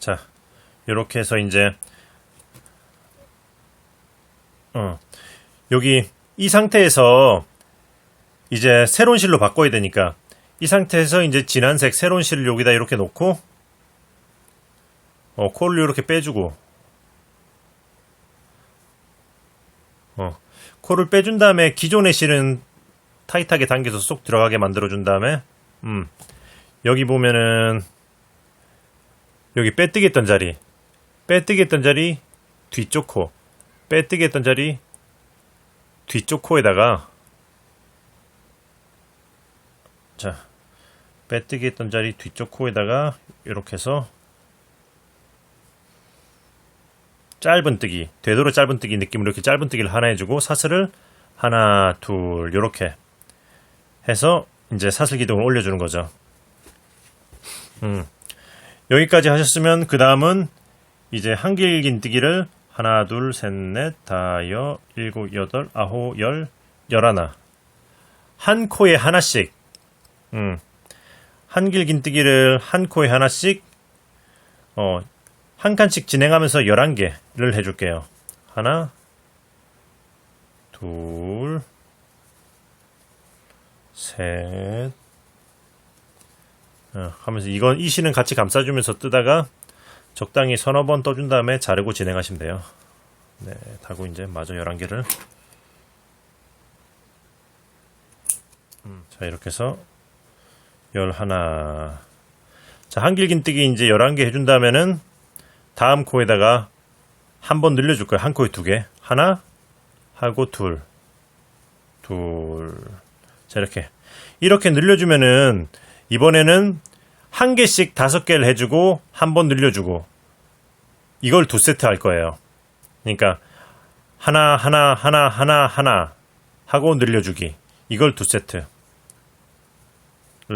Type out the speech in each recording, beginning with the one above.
자, 요렇게 해서 이제 여기 이 상태에서 이제 새로운 실로 바꿔야 되니까 이 상태에서 이제 진한색 새로운 실을 여기다 이렇게 놓고 코를 이렇게 빼주고 코를 빼준 다음에 기존의 실은 타이트하게 당겨서 쏙 들어가게 만들어준 다음에 여기 보면은 여기 빼뜨기 했던 자리 뒤쪽 코 빼뜨기 했던 자리 뒤쪽 코에다가 자 빼뜨기 했던 자리 뒤쪽 코에다가 이렇게 해서 짧은뜨기 되도록 짧은뜨기 느낌으로 이렇게 짧은뜨기를 하나 해주고 사슬을 하나 둘 요렇게 해서 이제 사슬 기둥을 올려주는 거죠. 여기까지 하셨으면 그 다음은 이제 한길긴뜨기를 하나 둘 셋 넷 다여 일곱 여덟 아홉 열 열하나 한 코에 하나씩 한길긴뜨기를 한 코에 하나씩 한 칸씩 진행하면서 11개를 해줄게요. 하나 둘 셋 하면서 이 실은 같이 감싸주면서 뜨다가 적당히 서너 번 떠준 다음에 자르고 진행하시면 돼요. 네, 하고 이제 마저 11개를 자 이렇게 해서 11 자 한길긴뜨기 이제 11개 해준 다음에는 다음 코에다가 한 번 늘려줄 거예요. 한 코에 2개 하나 하고 둘 자 이렇게 늘려주면은 이번에는 한 개씩 5개를 해주고 한 번 늘려주고 이걸 2세트 할 거예요. 그러니까 하나 하고 늘려주기 이걸 2세트를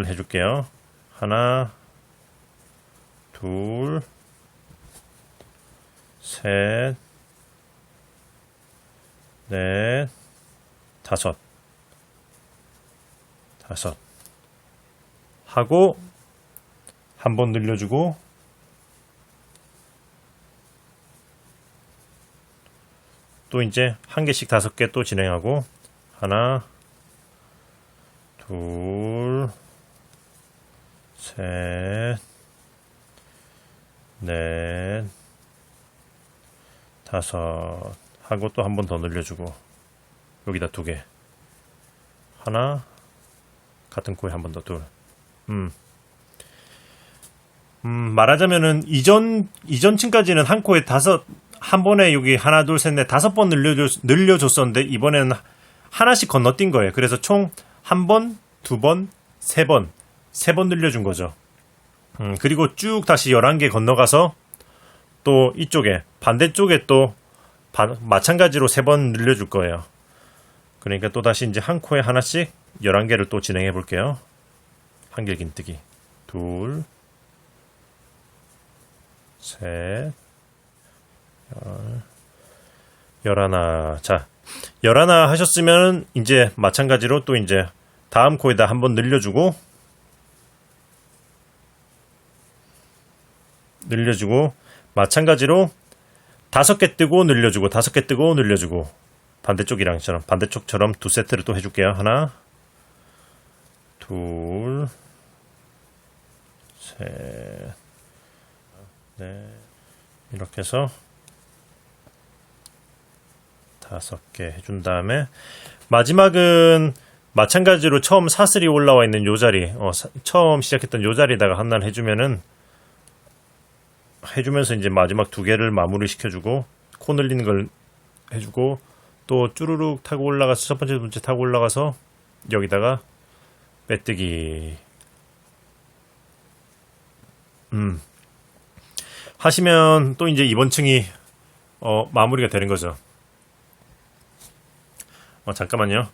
해줄게요. 하나 둘 셋 넷 다섯 하고 한 번 늘려주고 또 이제 한 개씩 5개 또 진행하고 하나 둘 셋 넷 다섯 하고 또 한 번 더 늘려주고 여기다 2개 하나 같은 코에 한 번 더 둘 말하자면은 이전층까지는 한 코에 한 번에 여기 하나 둘 셋 넷 5번 늘려줬었는데 이번에는 하나씩 건너뛴 거예요. 그래서 총 한 번, 2번, 3번 늘려준 거죠. 그리고 쭉 다시 11개 건너가서 또 이쪽에 반대쪽에 또 마찬가지로 3번 늘려줄 거예요. 그러니까 또 다시 이제 한 코에 하나씩 11개를 또 진행해 볼게요. 한길긴뜨기 둘 셋 열하나 자 11 하셨으면 이제 마찬가지로 또 이제 다음 코에다 한번 늘려주고 마찬가지로 5개 뜨고 늘려주고 5개 뜨고 늘려주고 반대쪽처럼 2세트를 또 해줄게요. 하나 둘 셋 넷 이렇게 해서 5개 해준 다음에 마지막은 마찬가지로 처음 사슬이 올라와 있는 요 자리 처음 시작했던 요 자리에다가 하나 해주면서 이제 마지막 2개를 마무리 시켜주고 코 늘리는 걸 해주고 또 쭈루룩 타고 올라가서 첫 번째 두 번째 타고 올라가서 여기다가 빼뜨기 하시면 또 이제 이번 층이 마무리가 되는 거죠. 잠깐만요.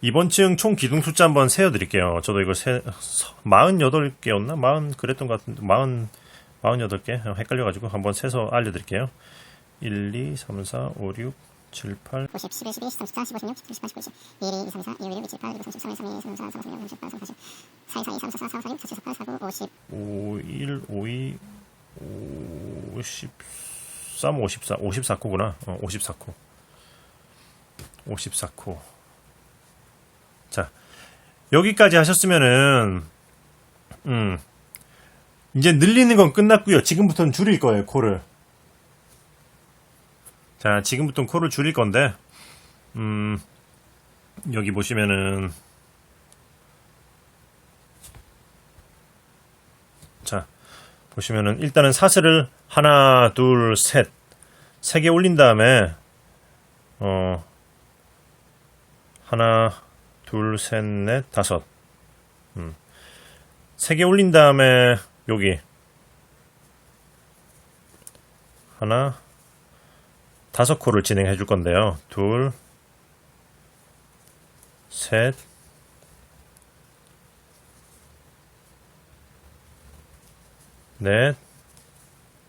이번 층 총 기둥 숫자 한번 세어드릴게요. 저도 이거 48개였나? 그랬던 것 같은데 48개 헷갈려가지고 한번 세서 알려드릴게요. 1, 2, 3, 4, 5, 6, 7, 8 50, 11, 12, 13, 14, 15, 16, 17, 18, 19, 20 1, 2, 2, 3, 4, 2, 5, 6, 7, 8, 9, 10, 11, 12, 13, 14, 15, 16, 17, 18, 19, 20 4, 2, 4, 2, 3, 4, 4, 4, 5, 6, 4, 7, 4, 8, 4, 9, 50 5, 1, 5, 2, 53, 54, 54코구나. 54코. 54코. 자, 여기까지 하셨으면은, 이제 늘리는 건 끝났고요. 지금부터는 줄일 거예요, 코를. 자, 지금부터는 코를 줄일 건데, 여기 보시면은, 자, 보시면은, 일단은 사슬을 하나, 둘, 셋, 세 개 올린 다음에, 하나, 둘, 셋, 넷, 다섯. 세 개 올린 다음에, 여기. 하나, 다섯 코를 진행해 줄 건데요. 둘, 셋, 넷,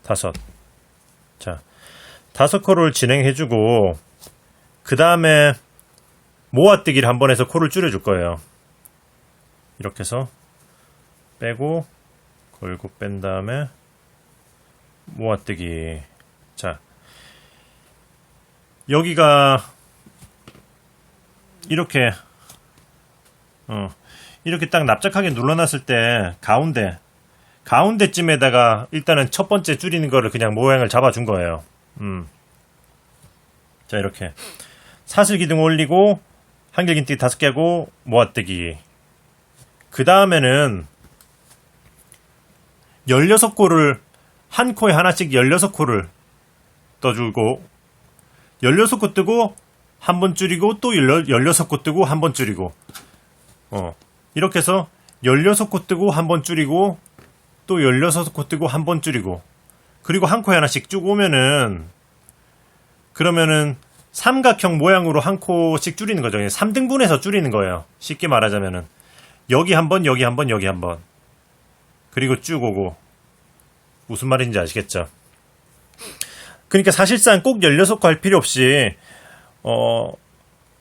다섯. 자, 다섯 코를 진행해 주고, 그 다음에 모아뜨기를 한 번 해서 코를 줄여줄 거예요. 이렇게 해서 빼고, 걸고 뺀 다음에 모아뜨기. 자, 여기가 이렇게 이렇게 딱 납작하게 눌러놨을 때 가운데쯤에다가 일단은 첫 번째 줄이는 거를 그냥 모양을 잡아준 거예요. 자, 이렇게 사슬 기둥 올리고 한길긴뜨기 5개 하고 모아뜨기. 그 다음에는 16코를 한 코에 하나씩 16코를 떠주고 16코 뜨고 한 번 줄이고 또 16코 뜨고 한 번 줄이고 이렇게 해서 16코 뜨고 한 번 줄이고 또 16코 뜨고 한 번 줄이고 그리고 한 코에 하나씩 쭉 오면은 그러면은 삼각형 모양으로 한 코씩 줄이는 거죠. 3등분해서 줄이는 거예요. 쉽게 말하자면은 여기 한 번, 여기 한 번, 여기 한 번. 그리고 쭉 오고 무슨 말인지 아시겠죠? 그러니까 사실상 꼭 16코 할 필요 없이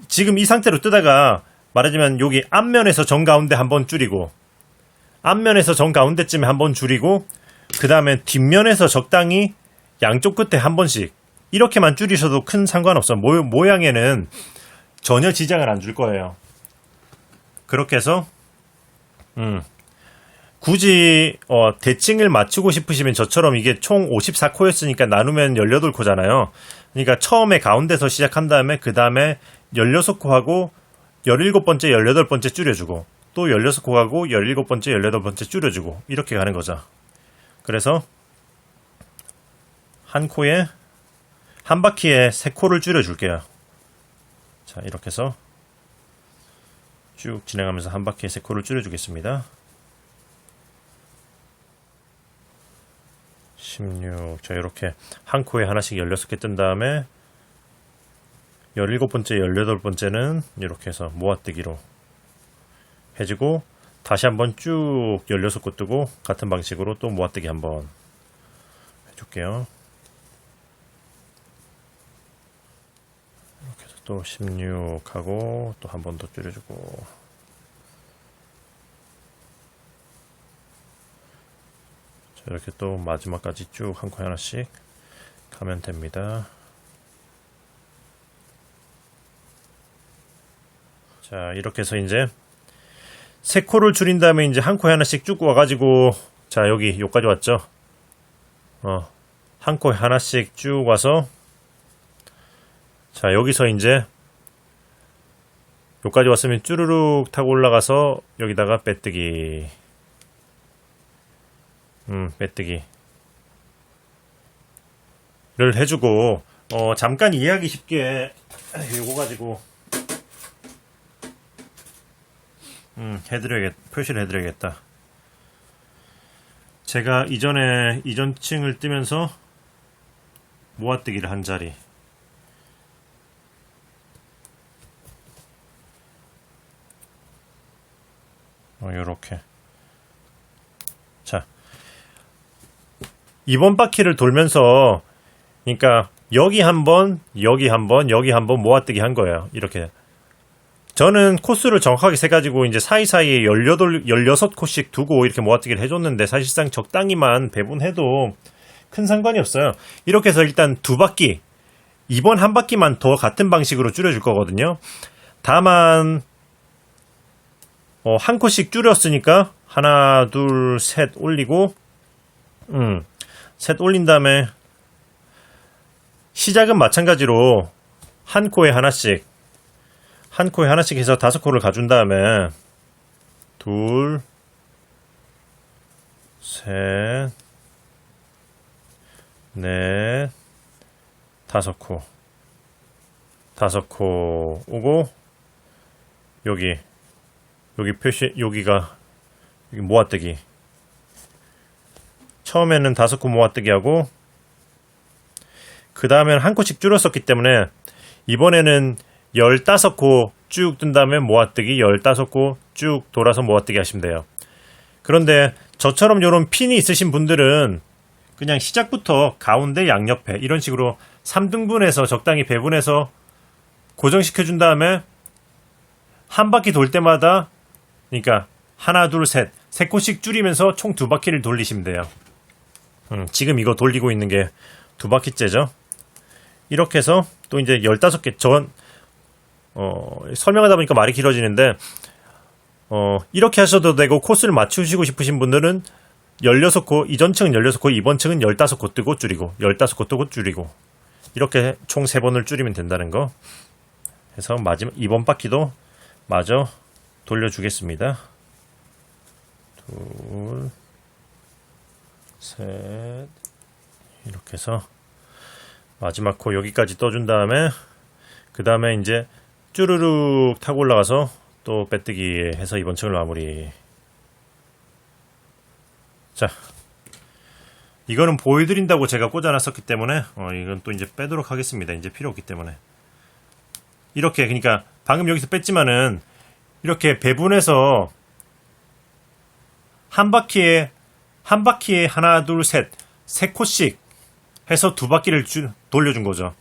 지금 이 상태로 뜨다가 말하자면 여기 앞면에서 정가운데 한번 줄이고 앞면에서 정가운데쯤에 한번 줄이고 그 다음에 뒷면에서 적당히 양쪽 끝에 한 번씩 이렇게만 줄이셔도 큰 상관없어. 모양에는 전혀 지장을 안 줄 거예요. 그렇게 해서 굳이 대칭을 맞추고 싶으시면 저처럼 이게 총 54코였으니까 나누면 18코잖아요. 그러니까 처음에 가운데서 시작한 다음에 그 다음에 16코하고 17번째, 18번째 줄여주고 또 16코하고 17번째, 18번째 줄여주고 이렇게 가는 거죠. 그래서 한 코에 한 바퀴에 3코를 줄여줄게요. 자, 이렇게 해서 쭉 진행하면서 한 바퀴에 3코를 줄여주겠습니다. 16. 자, 이렇게 한 코에 하나씩 16개 뜬 다음에 17번째, 18번째는 이렇게 해서 모아뜨기로 해주고 다시 한번 쭉 16코 뜨고 같은 방식으로 또 모아뜨기 한번 해줄게요. 이렇게 해서 또 16하고 또 한 번 더 줄여주고 자, 이렇게 또 마지막까지 쭉 한 코에 하나씩 가면 됩니다. 자, 이렇게 해서 이제 3코를 줄인 다음에 이제 한 코에 하나씩 쭉 와가지고 자, 여기까지 왔죠? 한 코에 하나씩 쭉 와서 자, 여기서 이제 여기까지 왔으면 쭈르륵 타고 올라가서 여기다가 빼뜨기 빼뜨기를 해주고 잠깐 이해하기 쉽게 요거 가지고 표시를 해드려야겠다. 제가 이전에 이전 층을 뜨면서 모아뜨기를 한 자리 요렇게 자 이번 바퀴를 돌면서 그러니까 여기 한번 여기 한번 여기 한번 모아뜨기 한 거예요. 이렇게 저는 코스를 정확하게 세가지고 이제 사이사이에 16코씩 두고 이렇게 모아뜨기를 해줬는데 사실상 적당히만 배분해도 큰 상관이 없어요. 이렇게 해서 일단 두 바퀴, 이번 한 바퀴만 더 같은 방식으로 줄여줄 거거든요. 다만 한 코씩 줄였으니까 하나, 둘, 셋 올리고 셋 올린 다음에 시작은 마찬가지로 한 코에 하나씩 해서 5코를 가준 다음에 둘, 셋, 넷, 5코 오고 여기 표시 여기가 여기 모아뜨기 처음에는 5코 모아뜨기 하고 그 다음에는 한 코씩 줄였었기 때문에 이번에는 15코 쭉 뜬 다음에 모아뜨기 15코 쭉 돌아서 모아뜨기 하시면 돼요. 그런데 저처럼 이런 핀이 있으신 분들은 그냥 시작부터 가운데 양옆에 이런 식으로 3등분해서 적당히 배분해서 고정시켜 준 다음에 한 바퀴 돌 때마다 그러니까 하나, 둘, 세 코씩 줄이면서 총 2바퀴를 돌리시면 돼요. 지금 이거 돌리고 있는 게 2바퀴째죠. 이렇게 해서 또 이제 15개 설명하다 보니까 말이 길어지는데 이렇게 하셔도 되고 코스를 맞추시고 싶으신 분들은 16코, 이전 층은 16코, 이번 층은 15코 뜨고 줄이고 15코 뜨고 줄이고 이렇게 총 3번을 줄이면 된다는 거 해서 마지막 이번 바퀴도 마저 돌려주겠습니다. 둘, 셋 이렇게 해서 마지막 코 여기까지 떠준 다음에 그 다음에 이제 쭈르륵 타고 올라가서 또 빼뜨기 해서 이번 층을 마무리. 자, 이거는 보여드린다고 제가 꽂아놨었기 때문에 이건 또 이제 빼도록 하겠습니다. 이제 필요 없기 때문에 이렇게 그러니까 방금 여기서 뺐지만은 이렇게 배분해서 한 바퀴에 하나, 둘, 세 코씩 해서 2바퀴를 돌려준 거죠.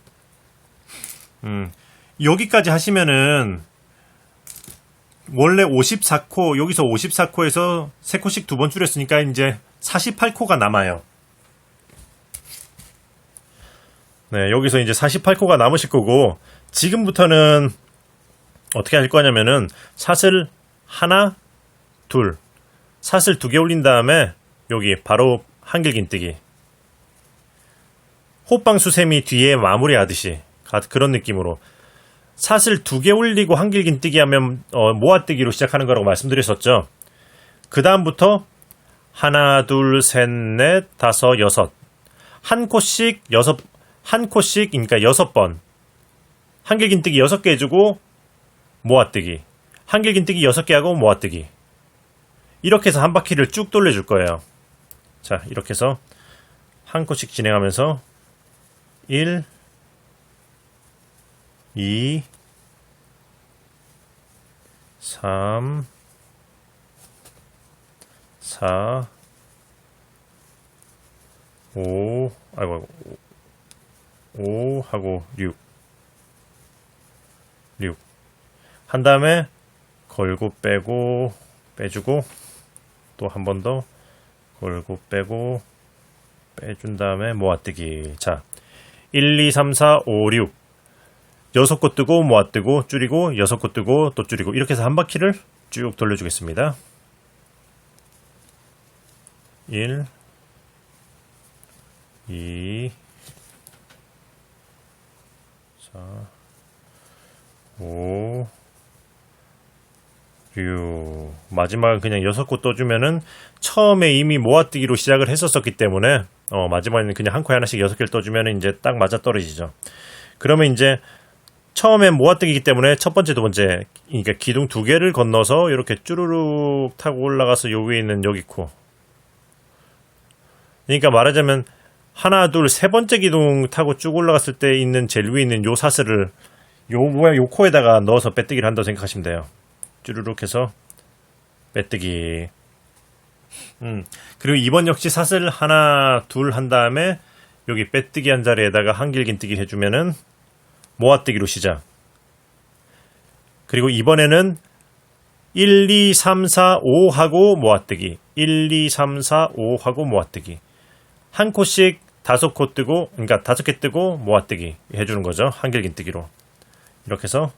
여기까지 하시면은 원래 54코 여기서 54코에서 3코씩 2번 줄였으니까 이제 48코가 남아요. 네, 여기서 이제 48코가 남으실 거고 지금부터는 어떻게 할 거냐면은 샷을 하나, 둘, 샷을 2개 올린 다음에 여기 바로 한길긴뜨기 호빵 수세미 뒤에 마무리하듯이 그런 느낌으로 샷을 2개 올리고 한길긴뜨기 하면 모아뜨기로 시작하는 거라고 말씀드렸었죠. 그 다음부터 하나, 둘, 셋, 넷, 5, 6 한 코씩 그러니까 6번 한길긴뜨기 6개 해주고 모아뜨기 한길긴뜨기 6개 하고 모아뜨기 이렇게 해서 한 바퀴를 쭉 돌려줄 거예요. 자, 이렇게 해서 한 코씩 진행하면서 1, 2, 3, 4, 5, 아이고, 5 하고 6 한 다음에 걸고 빼고 빼주고 또 한 번 더 걸고 빼고 빼준 다음에 모아뜨기. 자, 1, 2, 3, 4, 5, 6 6코 뜨고 모아뜨고 줄이고 6코 뜨고 또 줄이고 이렇게 해서 한 바퀴를 쭉 돌려주겠습니다. 1, 2, 4, 5, 6 마지막은 그냥 6코 떠주면은 처음에 이미 모아뜨기로 시작을 했었기 때문에 마지막에는 그냥 한 코에 하나씩 6개를 떠주면은 이제 딱 맞아 떨어지죠. 그러면 이제 처음에 모아뜨기이기 때문에 첫 번째, 두 번째 그러니까 기둥 2개를 건너서 이렇게 쭈루룩 타고 올라가서 요 위에 있는 여기 코 그러니까 말하자면 하나, 둘, 세 번째 기둥 타고 쭉 올라갔을 때 있는 제일 위에 있는 요 사슬을 요 코에다가 넣어서 빼뜨기를 한다고 생각하시면 돼요. 쭈루룩 해서 빼뜨기. 그리고 이번 역시 사슬 하나, 둘 한 다음에 여기 빼뜨기 한 자리에다가 한길긴뜨기 해주면은 모아뜨기로 시작. 그리고 이번에는 1, 2, 3, 4, 5 하고 모아뜨기. 1, 2, 3, 4, 5 하고 모아뜨기. 한 코씩 5코 뜨고, 그러니까 5개 뜨고 모아뜨기 해주는 거죠. 한길긴뜨기로. 이렇게 해서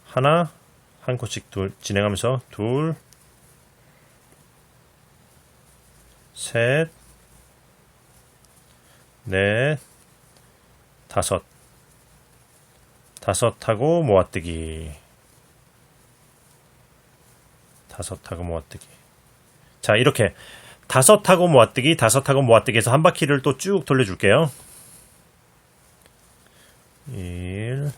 하나, 한 코씩 진행하면서 둘, 셋, 넷, 다섯 하고 모아뜨기. 자, 이렇게 5하고 모아뜨기 해서 한 바퀴를 또 쭉 돌려줄게요. 1,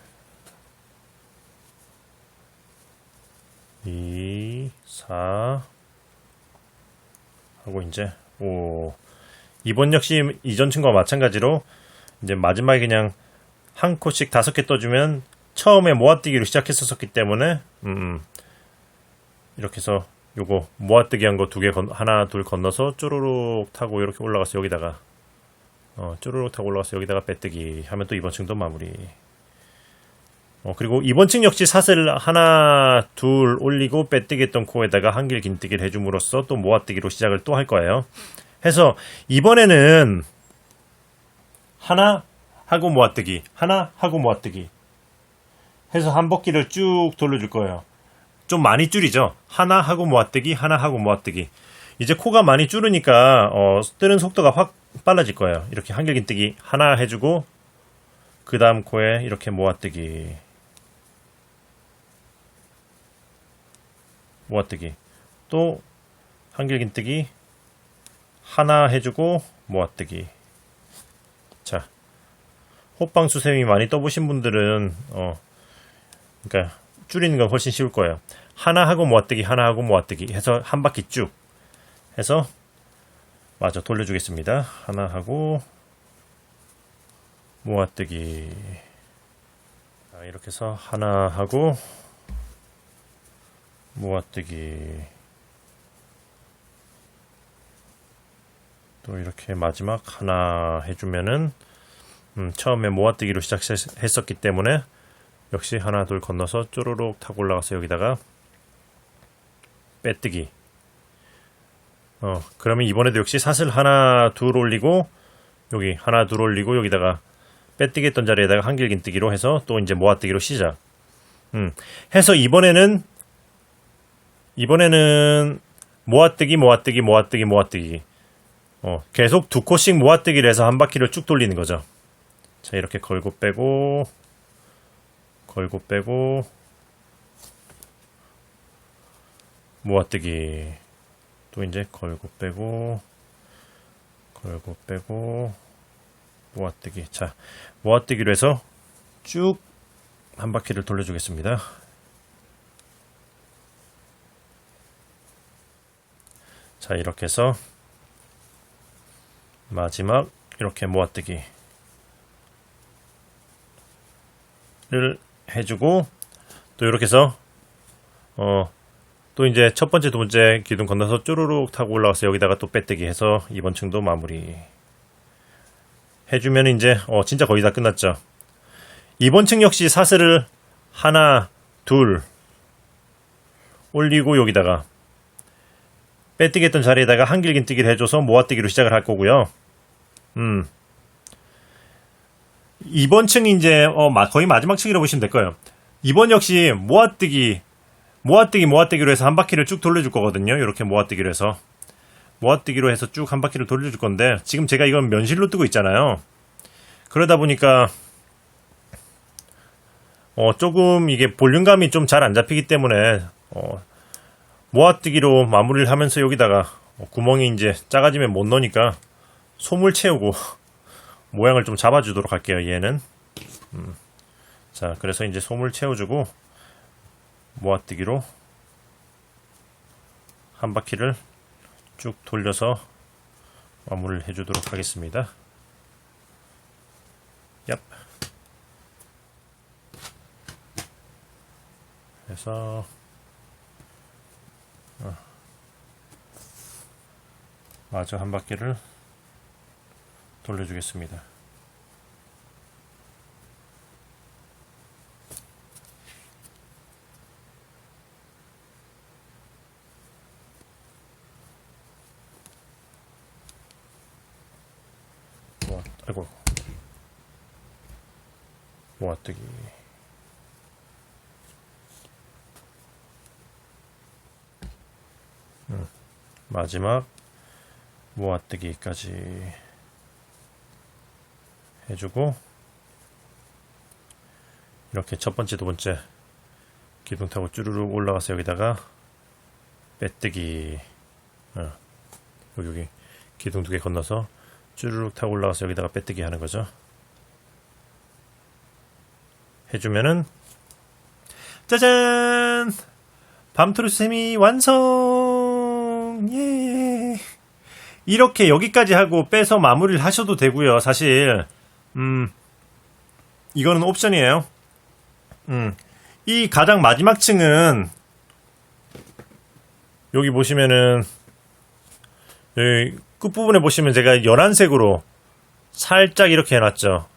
2, 4 하고 이제 5. 이번 역시 이전 층과 마찬가지로 이제 마지막에 그냥 한 코씩 5개 떠주면 처음에 모아뜨기로 시작했었기 때문에 이렇게 해서 요거 모아뜨기 한 거 2개 하나 둘 건너서 쪼르륵 타고 이렇게 올라가서 여기다가 쪼르륵 타고 올라가서 여기다가 빼뜨기 하면 또 이번 층도 마무리. 그리고 이번 층 역시 사슬 하나 둘 올리고 빼뜨기 했던 코에다가 한길 긴뜨기를 해줌으로써 또 모아뜨기로 시작을 또 할 거예요. 해서 이번에는 하나 하고 모아뜨기, 하나 하고 모아뜨기 해서 한 바퀴를 쭉 돌려줄 거예요. 좀 많이 줄이죠. 하나 하고 모아뜨기, 하나 하고 모아뜨기. 이제 코가 많이 줄으니까 뜨는 속도가 확 빨라질 거예요. 이렇게 한길긴뜨기 하나 해주고 그 다음 코에 이렇게 모아뜨기 또 한길긴뜨기 하나 해주고 모아뜨기. 자, 호빵수세미 많이 떠보신 분들은 그러니까 줄이는 건 훨씬 쉬울 거예요. 하나 하고 모아뜨기, 하나 하고 모아뜨기 해서 한 바퀴 쭉 해서 마저 돌려주겠습니다. 하나 하고 모아뜨기. 자, 이렇게 해서 하나 하고 모아뜨기. 또 이렇게 마지막 하나 해주면은 처음에 모아뜨기로 시작했었기 때문에 역시 하나 둘 건너서 쪼르륵 타고 올라가서 여기다가 빼뜨기. 그러면 이번에도 역시 사슬 하나 둘 올리고 여기 하나 둘 올리고 여기다가 빼뜨기 했던 자리에다가 한길긴뜨기로 해서 또 이제 모아뜨기로 시작. 해서 이번에는 모아뜨기 계속 2코씩 모아뜨기를 해서 한 바퀴를 쭉 돌리는 거죠. 자, 이렇게 걸고 빼고 모아뜨기. 또 이제 걸고 빼고 모아뜨기. 자, 모아뜨기로 해서 쭉 한 바퀴를 돌려주겠습니다. 자, 이렇게 해서 마지막 이렇게 모아뜨기를 해주고 또 이렇게 해서 또 이제 첫 번째 두 번째 기둥 건너서 쪼르륵 타고 올라가서 여기다가 또 빼뜨기 해서 이번 층도 마무리 해주면 이제 진짜 거의 다 끝났죠. 이번 층 역시 사슬을 하나 둘 올리고 여기다가 빼뜨기 했던 자리에다가 한길긴뜨기를 해줘서 모아뜨기로 시작을 할 거고요. 이번 층이 이제 거의 마지막 층이라고 보시면 될 거예요. 이번 역시 모아뜨기로 해서 한 바퀴를 쭉 돌려줄 거거든요. 이렇게 모아뜨기로 해서 쭉 한 바퀴를 돌려줄 건데 지금 제가 이건 면실로 뜨고 있잖아요. 그러다 보니까 조금 이게 볼륨감이 좀 잘 안 잡히기 때문에 모아뜨기로 마무리를 하면서 여기다가 구멍이 이제 작아지면 못 넣으니까 솜을 채우고 모양을 좀 잡아주도록 할게요. 얘는 자, 그래서 이제 솜을 채워주고 모아뜨기로 한 바퀴를 쭉 돌려서 마무리를 해주도록 하겠습니다. 얍. 그래서 마저 한 바퀴를 돌려주겠습니다. 아이고. 모아뜨기. 마지막 모아뜨기까지 해주고, 이렇게 첫 번째, 두 번째 기둥 타고 쭈르륵 올라가서 여기다가 빼뜨기. 여기 기둥 두 개 건너서 쭈르륵 타고 올라가서 여기다가 빼뜨기 하는 거죠. 해주면은 짜잔! 밤트루스 셈이 완성! 예! 이렇게 여기까지 하고 빼서 마무리를 하셔도 되고요. 사실 이거는 옵션이에요. 이 가장 마지막 층은 여기 보시면은 여기 끝부분에 보시면 제가 연한색으로 살짝 이렇게 해놨죠.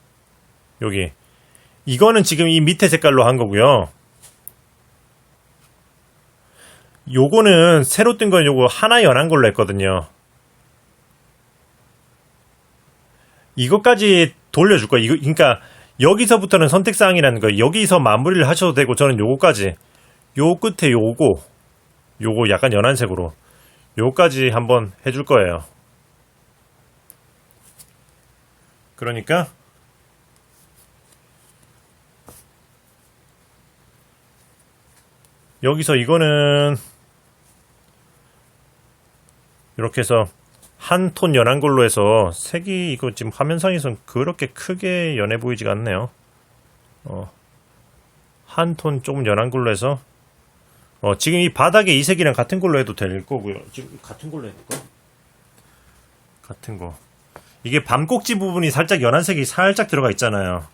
여기 이거는 지금 이 밑에 색깔로 한 거고요. 요거는 새로 뜬 건 요거 하나 연한 걸로 했거든요. 이것까지 돌려줄 거예요. 이거, 그러니까 여기서부터는 선택사항이라는 거예요. 여기서 마무리를 하셔도 되고, 저는 요거까지, 요 끝에 요거 약간 연한색으로 요거까지 한번 해줄 거예요. 그러니까 여기서 이거는 이렇게 해서 한 톤 연한 걸로 해서 색이 이거 지금 화면상에선 그렇게 크게 연해 보이지가 않네요. 한 톤 조금 연한 걸로 해서 지금 이 바닥에 이 색이랑 같은 걸로 해도 될 거고요. 지금 같은 걸로 해볼까? 같은 거. 이게 밤꼭지 부분이 살짝 연한색이 살짝 들어가 있잖아요.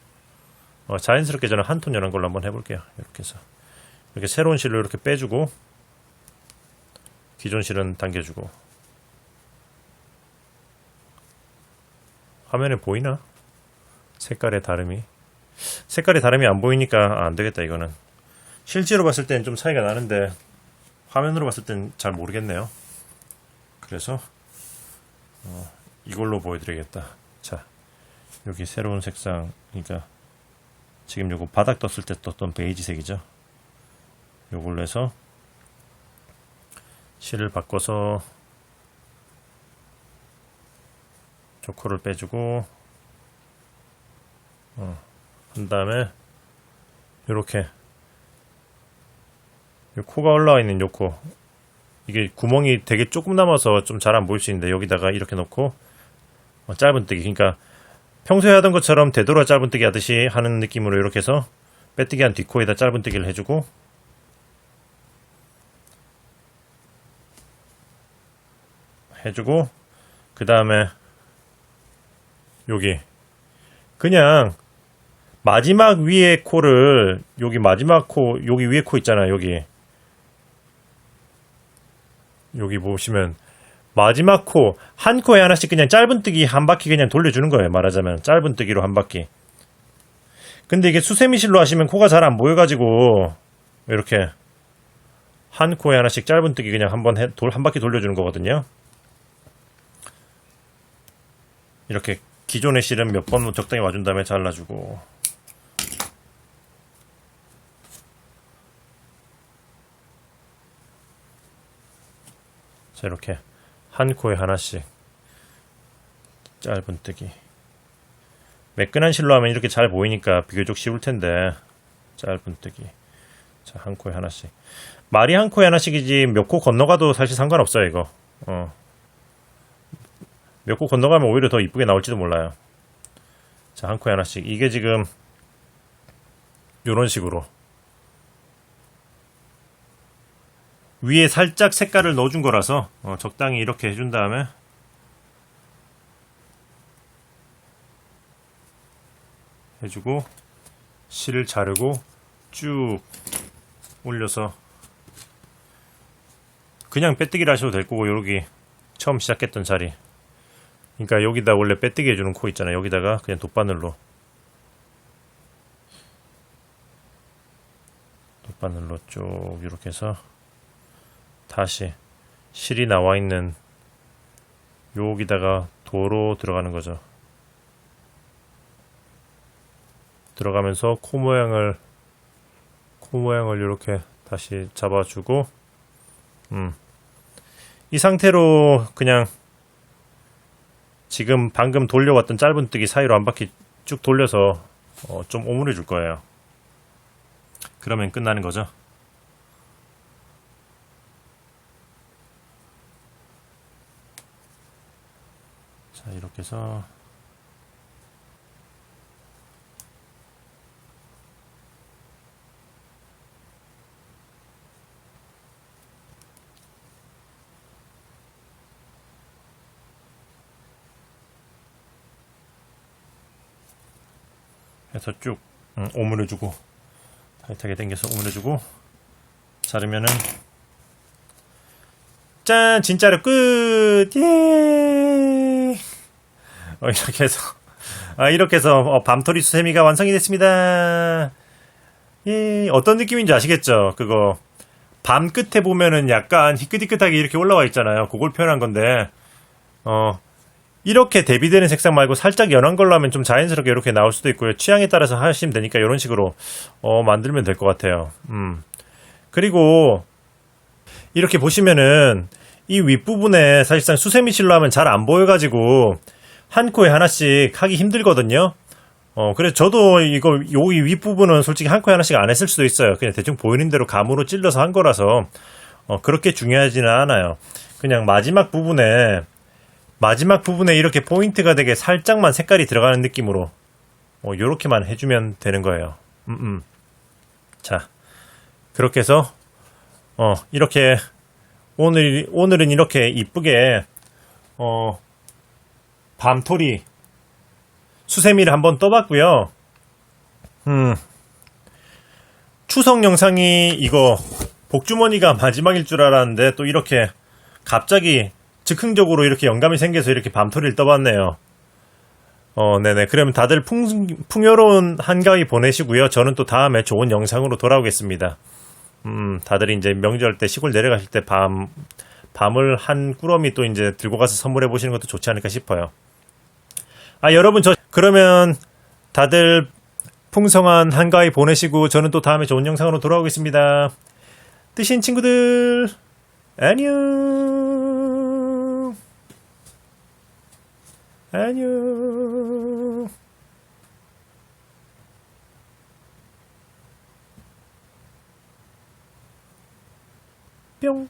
자연스럽게 저는 한 톤 연한 걸로 한번 해볼게요. 이렇게 해서 이렇게 새로운 실로 이렇게 빼주고 기존 실은 당겨주고. 화면에 보이나? 색깔의 다름이 안 보이니까 안 되겠다. 이거는 실제로 봤을 때는 좀 차이가 나는데 화면으로 봤을 땐 잘 모르겠네요. 그래서 이걸로 보여드리겠다. 자, 여기 새로운 색상, 그러니까 지금 요거 바닥 떴을 때 떴던 베이지색이죠. 요걸로 해서 실을 바꿔서 조커를 빼주고 한 다음에 요렇게 요 코가 올라와 있는 요 코, 이게 구멍이 되게 조금 남아서 좀 잘 안 보일 수 있는데 여기다가 이렇게 놓고 짧은뜨기, 그러니까 평소에 하던 것처럼 되돌아 짧은뜨기 하듯이 하는 느낌으로 이렇게 해서 빼뜨기 한 뒷코에다 짧은뜨기를 해주고, 그 다음에 여기 그냥 마지막 위에 코를, 여기 마지막 코, 여기 위에 코 있잖아요. 여기 보시면 마지막 코, 한 코에 하나씩 그냥 짧은뜨기 한 바퀴 그냥 돌려주는 거예요. 말하자면 짧은뜨기로 한 바퀴. 근데 이게 수세미실로 하시면 코가 잘 안 보여가지고 이렇게 한 코에 하나씩 짧은뜨기 그냥 한 바퀴 돌려주는 거거든요. 이렇게 기존의 실은 몇 번 적당히 와준 다음에 잘라주고, 자, 이렇게 한 코에 하나씩 짧은뜨기. 매끈한 실로 하면 이렇게 잘 보이니까 비교적 쉬울 텐데 짧은뜨기. 자, 한 코에 하나씩. 말이 한 코에 하나씩이지 몇 코 건너가도 사실 상관없어요. 이거 몇 코 건너가면 오히려 더 이쁘게 나올지도 몰라요. 자, 한 코에 하나씩. 이게 지금 요런 식으로 위에 살짝 색깔을 넣어준 거라서 적당히 이렇게 해준 다음에 해주고, 실을 자르고 쭉 올려서 그냥 빼뜨기를 하셔도 될 거고, 여기 처음 시작했던 자리, 그러니까 여기다 원래 빼뜨기 해주는 코 있잖아요. 여기다가 그냥 돗바늘로 쭉 이렇게 해서 다시 실이 나와 있는 여기다가 도로 들어가는 거죠. 들어가면서 코 모양을 이렇게 다시 잡아주고, 이 상태로 그냥 지금 방금 돌려왔던 짧은뜨기 사이로 한 바퀴 쭉 돌려서 좀 오므려 줄 거예요. 그러면 끝나는 거죠. 자, 이렇게 해서 해서 쭉 오므려주고, 타이트하게 당겨서 오므려주고 자르면은 짠! 진짜로 끝! 예! 이렇게 해서 밤토리 수세미가 완성이 됐습니다. 예, 어떤 느낌인지 아시겠죠? 그거 밤 끝에 보면은 약간 희끗희끗하게 이렇게 올라와 있잖아요. 그걸 표현한 건데 이렇게 대비되는 색상 말고 살짝 연한 걸로 하면 좀 자연스럽게 이렇게 나올 수도 있고요. 취향에 따라서 하시면 되니까 이런 식으로 만들면 될 것 같아요. 그리고 이렇게 보시면은 이 윗부분에 사실상 수세미실로 하면 잘 안 보여가지고 한 코에 하나씩 하기 힘들거든요. 그래서 저도 이 윗부분은 솔직히 한 코에 하나씩 안 했을 수도 있어요. 그냥 대충 보이는 대로 감으로 찔러서 한 거라서 그렇게 중요하지는 않아요. 그냥 마지막 부분에 이렇게 포인트가 되게 살짝만 색깔이 들어가는 느낌으로 요렇게만 해주면 되는 거예요. 자, 그렇게 해서 이렇게 오늘은 이렇게 이쁘게 밤토리 수세미를 한번 떠봤고요. 추석 영상이 이거 복주머니가 마지막일 줄 알았는데 또 이렇게 갑자기 즉흥적으로 이렇게 영감이 생겨서 이렇게 밤토리를 떠봤네요. 네네. 그러면 다들 풍요로운 한가위 보내시고요. 저는 또 다음에 좋은 영상으로 돌아오겠습니다. 다들 이제 명절 때 시골 내려가실 때 밤을 한 꾸러미 또 이제 들고 가서 선물해 보시는 것도 좋지 않을까 싶어요. 여러분, 그러면 다들 풍성한 한가위 보내시고 저는 또 다음에 좋은 영상으로 돌아오겠습니다. 뜨신 친구들, 안녕. 안녕. 뿅.